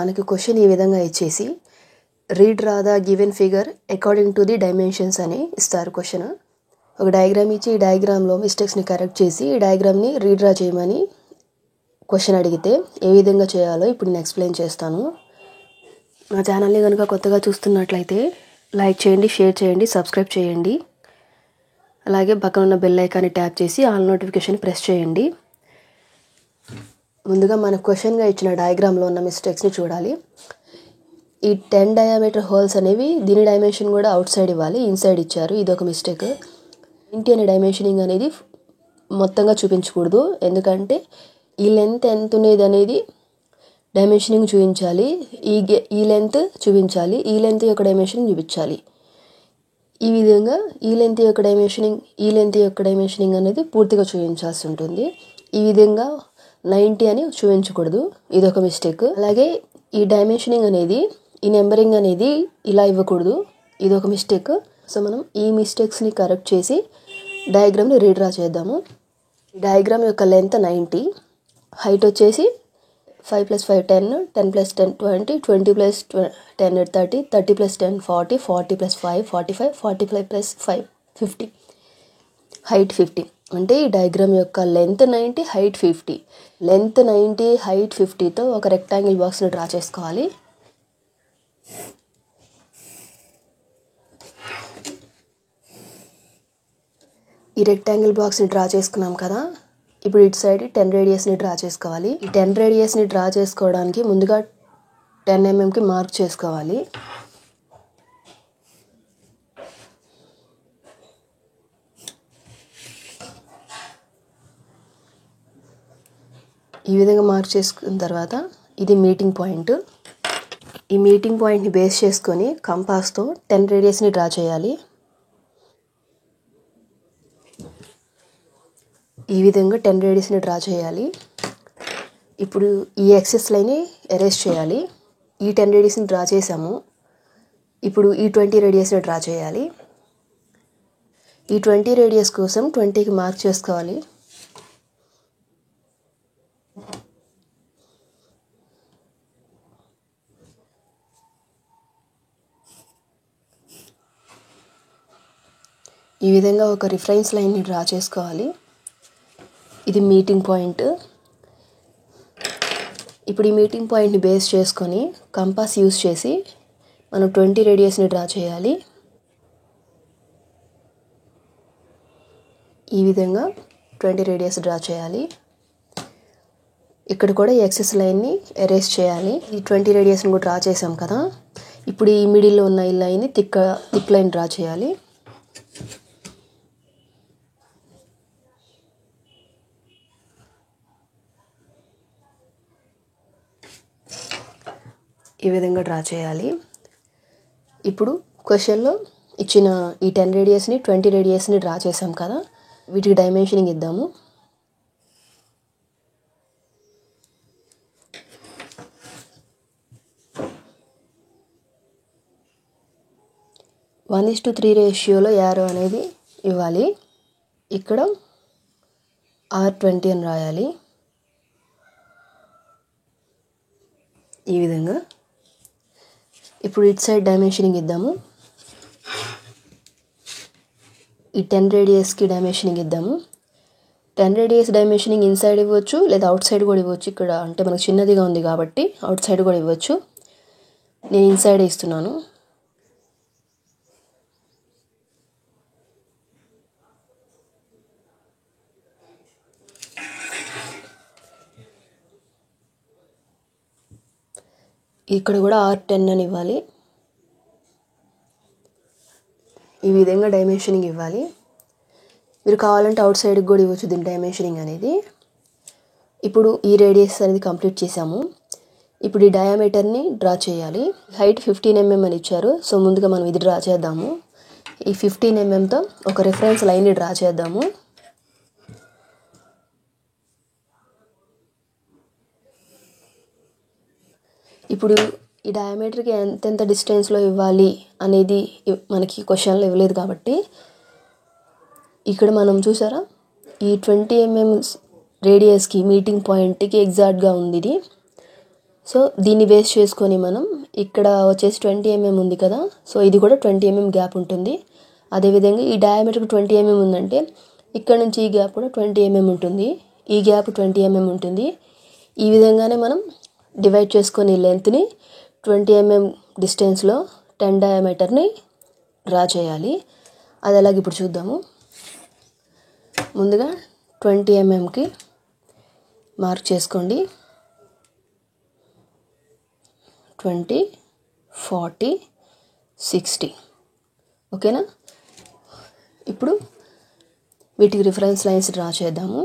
మనకి క్వశ్చన్ ఈ విధంగా ఇచ్చేసి రీడ్ రా the given figure according to the dimensions అని ఇస్తారు. క్వశ్చన్ ఒక డయాగ్రామ్ ఇచ్చి ఈ డయాగ్రామ్లో మిస్టేక్స్ని కరెక్ట్ చేసి ఈ డయాగ్రామ్ని రీడ్ రా చేయమని క్వశ్చన్ అడిగితే ఏ విధంగా చేయాలో ఇప్పుడు నేను ఎక్స్ప్లెయిన్ చేస్తాను. నా ఛానల్ని కనుక కొత్తగా చూస్తున్నట్లయితే లైక్ చేయండి, షేర్ చేయండి, సబ్స్క్రైబ్ చేయండి. అలాగే పక్కన ఉన్న బెల్ ఐకాన్ని ట్యాప్ చేసి ఆల్ నోటిఫికేషన్ ప్రెస్ చేయండి. ముందుగా మన క్వశ్చన్గా ఇచ్చిన డయాగ్రామ్లో ఉన్న మిస్టేక్స్ని చూడాలి. ఈ 10 డయామీటర్ హోల్స్ అనేవి దీని డైమెన్షన్ కూడా అవుట్ సైడ్ ఇవ్వాలి, ఇన్సైడ్ ఇచ్చారు. ఇది ఒక మిస్టేక్. 90 అనే డైమెన్షనింగ్ అనేది మొత్తంగా చూపించకూడదు, ఎందుకంటే ఈ లెంత్ ఎంత ఉన్నది అనేది డైమెన్షనింగ్ చూపించాలి. ఈ లెంత్ చూపించాలి, ఈ లెంత్ యొక్క డైమెన్షనింగ్ చూపించాలి. ఈ విధంగా ఈ లెంత్ యొక్క డైమెన్షనింగ్ అనేది పూర్తిగా చూపించాల్సి ఉంటుంది. ఈ విధంగా 90 అని చూపించకూడదు, ఇదొక మిస్టేక్. అలాగే ఈ డైమెన్షనింగ్ అనేది, ఈ నెంబరింగ్ అనేది ఇలా ఇవ్వకూడదు, ఇదొక మిస్టేక్. సో మనం ఈ మిస్టేక్స్ని కరెక్ట్ చేసి డయాగ్రామ్ని రీడ్రా చేద్దాము. డయాగ్రామ్ యొక్క లెంత్ 90, హైట్ వచ్చేసి 5 + 5 10, 10 + 10 20, 20 + 10 30, 30 + 10 40, 40 + 5 45, 45 + 5 50, హైట్ 50. అంటే ఈ డయాగ్రామ్ యొక్క లెంత్ 90, హైట్ 50. లెంత్ 90, హైట్ 50తో ఒక రెక్టాంగిల్ బాక్స్ని డ్రా చేసుకోవాలి. ఈ రెక్టాంగిల్ బాక్స్ని డ్రా చేసుకున్నాం కదా. ఇప్పుడు ఇటు సైడ్ 10 రేడియస్ని డ్రా చేసుకోవాలి. ఈ 10 రేడియస్ని డ్రా చేసుకోవడానికి ముందుగా 10 mm మార్క్ చేసుకోవాలి. ఈ విధంగా మార్క్ చేసుకున్న తర్వాత ఇది మీటింగ్ పాయింట్. ఈ మీటింగ్ పాయింట్ని బేస్ చేసుకొని కంపాస్తో 10 రేడియస్ని డ్రా చేయాలి. ఈ విధంగా 10 రేడియస్ని డ్రా చేయాలి. ఇప్పుడు ఈ ఎక్సెస్ లైన్ని ఎరేస్ చేయాలి. ఈ 10 రేడియస్ని డ్రా చేసాము. ఇప్పుడు ఈ 20 రేడియస్ని డ్రా చేయాలి. ఈ 20 రేడియస్ కోసం 20కి మార్క్ చేసుకోవాలి. ఈ విధంగా ఒక రిఫరెన్స్ లైన్ని డ్రా చేసుకోవాలి. ఇది మీటింగ్ పాయింట్. ఇప్పుడు ఈ మీటింగ్ పాయింట్ని బేస్ చేసుకొని కంపాస్ యూస్ చేసి మనం 20 రేడియస్ని డ్రా చేయాలి. ఈ విధంగా 20 రేడియస్ డ్రా చేయాలి. ఇక్కడ కూడా ఈ ఎక్సెస్ లైన్ని ఎరేస్ చేయాలి. ఈ 20 రేడియస్ని కూడా డ్రా చేసాం కదా. ఇప్పుడు ఈ మిడిల్లో ఉన్న ఈ లైన్ని థిక్ లైన్ డ్రా చేయాలి. ఈ విధంగా డ్రా చేయాలి. ఇప్పుడు క్వశ్చన్లో ఇచ్చిన ఈ 10 రేడియస్ని 20 రేడియస్ని డ్రా చేసాం కదా, వీటికి డైమెన్షనింగ్ ఇద్దాము. వన్ 1:3 రేషియోలో యారో అనేది ఇవ్వాలి. ఇక్కడ R20 అని రాయాలి. ఈ విధంగా. ఇప్పుడు ఇటు సైడ్ డైమెన్షనింగ్ ఇద్దాము. ఈ 10 రేడియస్కి డైమెన్షనింగ్ ఇద్దాము. 10 రేడియస్ డైమెన్షనింగ్ ఇన్సైడ్ ఇవ్వచ్చు, లేదా అవుట్ సైడ్ కూడా ఇవ్వచ్చు. ఇక్కడ అంటే మనకు చిన్నదిగా ఉంది కాబట్టి అవుట్ సైడ్ కూడా ఇవ్వచ్చు. నేను ఇన్సైడ్ ఇస్తున్నాను. ఇక్కడ కూడా R10 అని ఇవ్వాలి. ఈ విధంగా డైమెన్షనింగ్ ఇవ్వాలి. మీరు కావాలంటే అవుట్ సైడ్కి కూడా ఇవ్వచ్చు దీని డైమెన్షనింగ్ అనేది. ఇప్పుడు ఈ రేడియస్ అనేది కంప్లీట్ చేసాము. ఇప్పుడు ఈ డయామీటర్ని డ్రా చేయాలి. హైట్ 15 mm అని ఇచ్చారు. సో ముందుగా మనం ఇది డ్రా చేద్దాము. ఈ 15 mmతో ఒక రిఫరెన్స్ లైన్ని డ్రా చేద్దాము. ఇప్పుడు ఈ డయామీటర్కి ఎంతెంత డిస్టెన్స్లో ఇవ్వాలి అనేది మనకి క్వశ్చన్లో ఇవ్వలేదు కాబట్టి ఇక్కడ మనం చూసారా ఈ 20 mm రేడియస్కి మీటింగ్ పాయింట్కి ఎగ్జాక్ట్గా ఉంది ఇది. సో దీన్ని బేస్ చేసుకొని మనం ఇక్కడ వచ్చేసి 20 mm ఉంది కదా, సో ఇది కూడా 20 mm గ్యాప్ ఉంటుంది. అదేవిధంగా ఈ డయామీటర్కి 20 mm ఉందంటే ఇక్కడ నుంచి ఈ గ్యాప్ కూడా 20 mm ఉంటుంది, ఈ గ్యాప్ 20 mm ఉంటుంది. ఈ విధంగానే మనం డివైడ్ చేసుకొని లెంత్ని 20 mm డిస్టెన్స్లో 10 డయామీటర్ని డ్రా చేయాలి. అది అలాగే ఇప్పుడు చూద్దాము. ముందుగా 20 mmకి మార్క్ చేసుకోండి. 20, 40, 60 ఓకేనా. ఇప్పుడు వీటికి రిఫరెన్స్ లైన్స్ డ్రా చేద్దాము.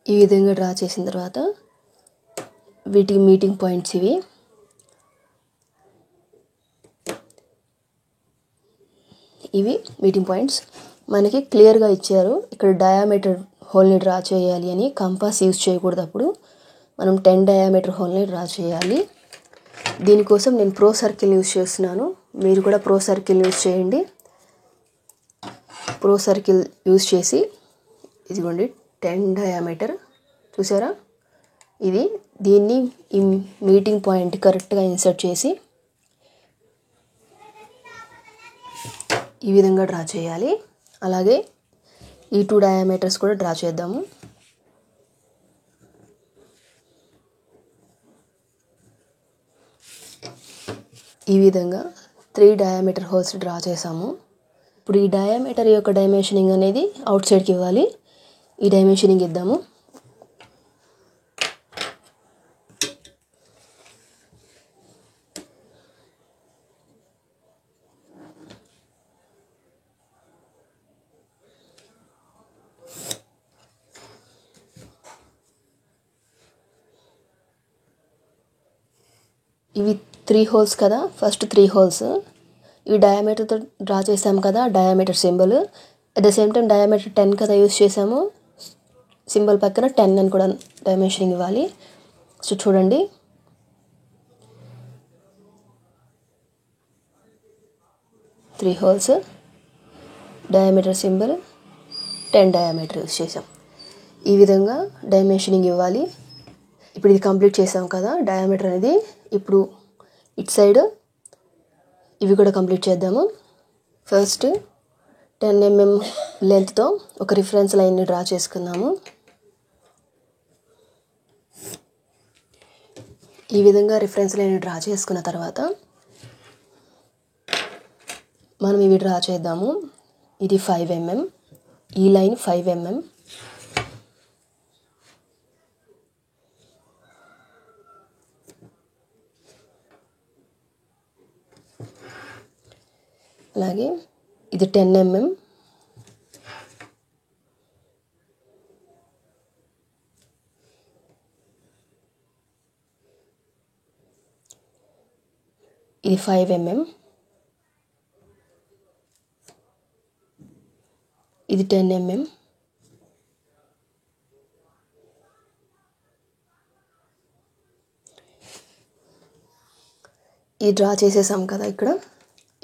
ఈ విధంగా డ్రా చేసిన తర్వాత వీటికి మీటింగ్ పాయింట్స్ ఇవి. ఇవి మీటింగ్ పాయింట్స్ మనకి క్లియర్గా ఇచ్చారు. ఇక్కడ డయామీటర్ హోల్ని డ్రా చేయాలి అని కంపాస్ యూజ్ చేయకూడదు. అప్పుడు మనం 10 డయామీటర్ హోల్ని డ్రా చేయాలి. దీనికోసం నేను ప్రో సర్కిల్ యూజ్ చేస్తున్నాను, మీరు కూడా ప్రో సర్కిల్ యూజ్ చేయండి. ప్రో సర్కిల్ యూజ్ చేసి ఇదిగోండి 10 డయామీటర్ చూసారా, ఇది దీన్ని ఈ మీటింగ్ పాయింట్ కరెక్ట్గా ఇన్సర్ట్ చేసి ఈ విధంగా డ్రా చేయాలి. అలాగే ఈ 2 డయామీటర్స్ కూడా డ్రా చేద్దాము. ఈ విధంగా 3 డయామీటర్ హోల్స్ డ్రా చేసాము. ఇప్పుడు ఈ డయామీటర్ యొక్క డైమెన్షనింగ్ అనేది అవుట్ సైడ్కి ఇవ్వాలి. ఈ డైమెన్షనింగ్ ఇద్దాము. ఇవి 3 హోల్స్ కదా, ఫస్ట్ 3 హోల్స్ ఇవి డయామీటర్తో డ్రా చేసాము కదా, diameter symbol. At the same time diameter 10 కదా యూజ్ చేసాము, సింబల్ పక్కన 10 అని కూడా డైమెన్షనింగ్ ఇవ్వాలి. సో చూడండి, three holes, diameter symbol, 10 diameter use చేసాం. ఈ విధంగా డైమెన్షనింగ్ ఇవ్వాలి. ఇప్పుడు ఇది కంప్లీట్ చేసాం కదా డయామీటర్ అనేది. ఇప్పుడు ఇటు సైడ్ ఇవి కూడా కంప్లీట్ చేద్దాము. ఫస్ట్ 10 mm లెంత్తో ఒక రిఫరెన్స్ లైన్ని డ్రా చేసుకున్నాము. ఈ విధంగా రిఫరెన్స్ లైన్ని డ్రా చేసుకున్న తర్వాత మనం ఇవి డ్రా చేద్దాము. ఇది 5 mm, ఈ లైన్ 5 mm. అలాగే ఇది 10 mm, ఇది 5 mm, ఇది 10 mm, ఇది డ్రా చేసేసాం కదా ఇక్కడ.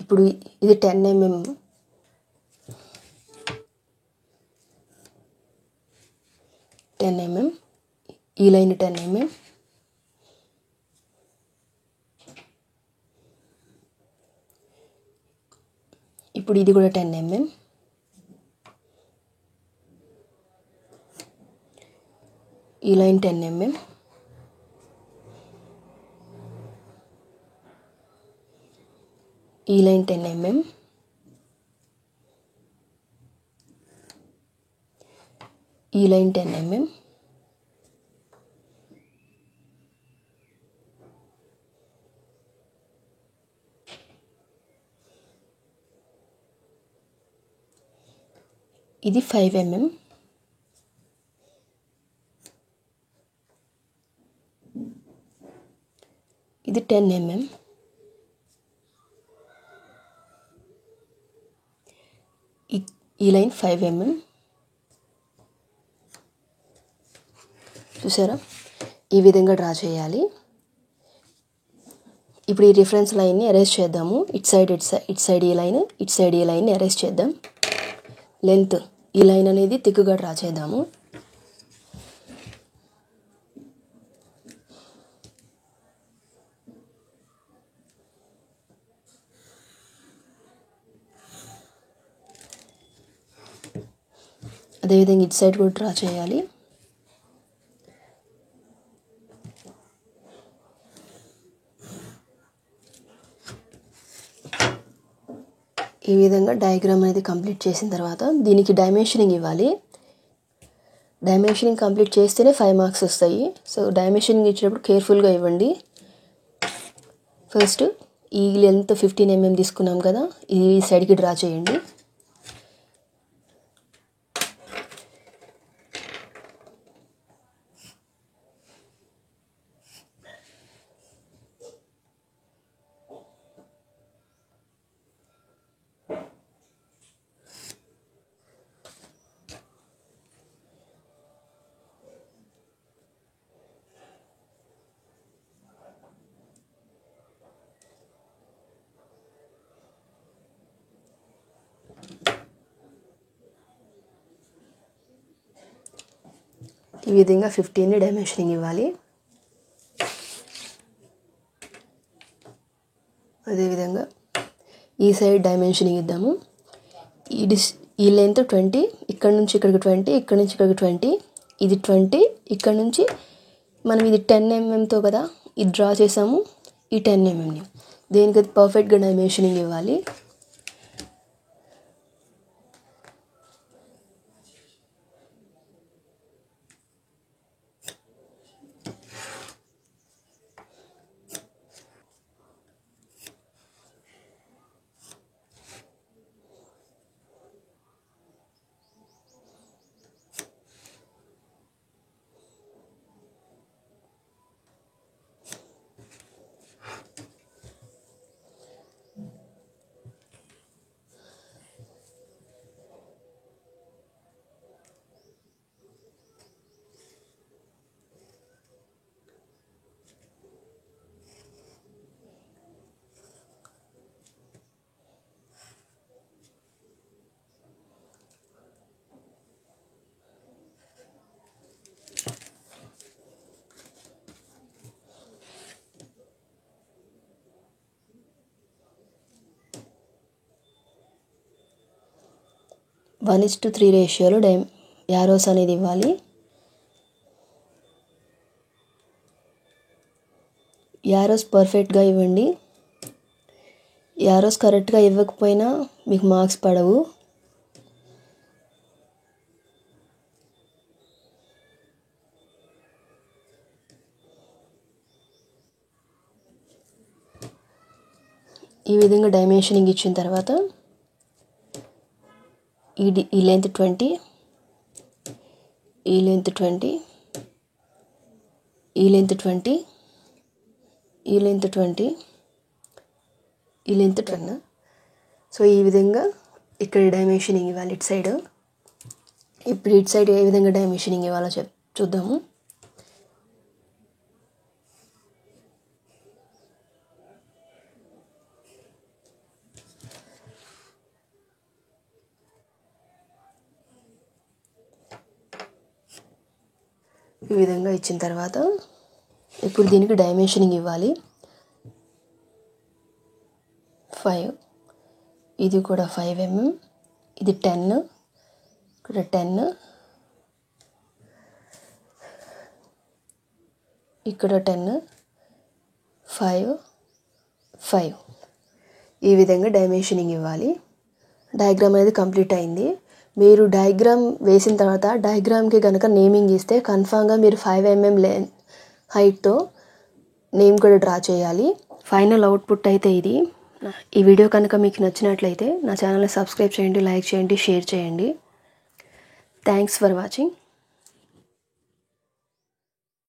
ఇప్పుడు ఇది 10 mm, ఈ లైన్ 10 mm, ఇప్పుడు ఇది కూడా 10 mm, ఈ లైన్ 10 mm, ఈ లైన్ 10 mm, ఈ లైన్ 10 mm, ఇది 5 mm, ఇది 10 mm, ఈ లైన్ 5 mm. చూసారా, ఈ విధంగా డ్రా చేయాలి. ఇప్పుడు ఈ రిఫరెన్స్ లైన్ని అరేంజ్ చేద్దాము. ఇట్ సైడ్ ఈ లైన్, ఇట్ సైడ్ ఈ లైన్ని అరేంజ్ చేద్దాం. లెంత్ ఈ లైన్ అనేది తిక్కుగా డ్రా చేద్దాము. అదేవిధంగా ఇట్ సైడ్ కూడా డ్రా చేయాలి. ఈ విధంగా డయాగ్రామ్ అనేది కంప్లీట్ చేసిన తర్వాత దీనికి డైమెన్షనింగ్ ఇవ్వాలి. డైమెన్షనింగ్ కంప్లీట్ చేస్తేనే 5 మార్క్స్ వస్తాయి. సో డైమెన్షనింగ్ ఇచ్చినప్పుడు కేర్ఫుల్గా ఇవ్వండి. ఫస్ట్ ఈ లెంత్ 15 mm తీసుకున్నాం కదా, ఈ సైడ్కి డ్రా చేయండి. ఈ విధంగా 15 డైమెన్షనింగ్ ఇవ్వాలి. అదేవిధంగా ఈ సైడ్ డైమెన్షనింగ్ ఇద్దాము. ఈ లెంత్ 20, ఇక్కడ నుంచి ఇక్కడికి 20, ఇక్కడ నుంచి ఇక్కడికి 20, ఇది 20, ఇక్కడ నుంచి మనం ఇది 10 mmతో కదా ఇది డ్రా చేసాము. ఈ 10 mmని దేనికి పర్ఫెక్ట్గా డైమెన్షనింగ్ ఇవ్వాలి. వన్ 1:3 రేషియోలో యారోస్ అనేది ఇవ్వాలి. యారోస్ పర్ఫెక్ట్గా ఇవ్వండి. యారోస్ కరెక్ట్గా ఇవ్వకపోయినా మీకు మార్క్స్ పడవు. ఈ విధంగా డైమెన్షనింగ్ ఇచ్చిన తర్వాత ఈ లెంత్ 20, ఈ లెంత్ 20, ఈ లెంత్ 20, ఈ లెంత్ 20, ఈ లెంత్ 10. సో ఈ విధంగా ఇక్కడ డైమెన్షనింగ్ ఇవ్వాలి ఇటు సైడ్. ఇప్పుడు ఇటు సైడ్ ఏ విధంగా డైమెన్షనింగ్ ఇవ్వాలో చూద్దాము. ఈ విధంగా ఇచ్చిన తర్వాత ఇప్పుడు దీనికి డైమెన్షనింగ్ ఇవ్వాలి. 5, ఇది కూడా 5 mm, ఇది 10, ఇక్కడ 10, ఇక్కడ 10, 5, 5. ఈ విధంగా డైమెన్షనింగ్ ఇవ్వాలి. డయాగ్రామ్ అనేది కంప్లీట్ అయింది. మీరు డయాగ్రామ్ వేసిన తర్వాత డయాగ్రామ్కి కనుక నేమింగ్ ఇస్తే కన్ఫామ్గా మీరు 5 mm హైట్తో నేమ్ కూడా డ్రా చేయాలి. ఫైనల్ అవుట్పుట్ అయితే ఇది. ఈ వీడియో కనుక మీకు నచ్చినట్లయితే నా ఛానల్ని సబ్స్క్రైబ్ చేయండి, లైక్ చేయండి, షేర్ చేయండి. Thanks for watching.